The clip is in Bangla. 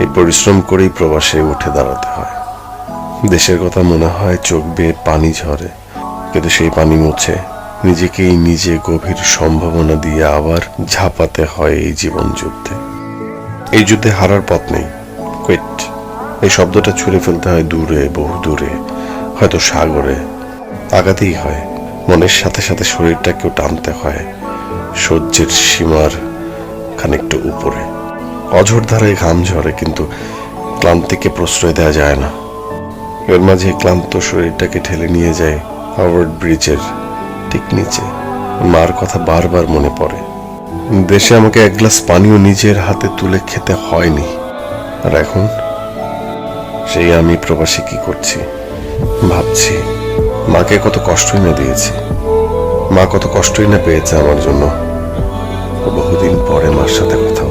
এই পরিশ্রম করেই প্রবাসে উঠে দাঁড়াতে হয়। দেশের কথা মনে হয় চোখ বেয়ে পানি ঝরে, কিন্তু সেই পানি মুছে নিজেকেই নিজে গভীর সম্ভাবনা দিয়ে আবার ঝাঁপাতে হয় এই জীবন যুদ্ধে। এই যুদ্ধে হারার পথ নেই। কুইট, এই শব্দটা ছুঁড়ে ফেলতে হয় দূরে, বহু দূরে, হয়তো সাগরে। আগাতেই হয়, মনের সাথে সাথে শরীরটাকেও টানতে হয় সহ্যের সীমার খানিকটা উপরে। অঝোর ধারায় ঘাম ঝরে, কিন্তু ক্লান্তিকে প্রশ্রয় দেওয়া যায় না। এর মাঝে ক্লান্ত শরীরটাকে ঠেলে নিয়ে যায় হাওয়ার্ড ব্রিজের ঠিক নিচে। মার কথা বারবার মনে পড়ে। দেশে আমাকে এক গ্লাস পানিও নিজের হাতে তুলে খেতে হয়নি, আর এখন সেই আমি প্রবাসী কি করছি ভাবছি। মাকে কত কষ্টই না দিয়েছি, মা কত কষ্টই না পেয়েছে আমার জন্য। বহুদিন পরে মার সাথে কথা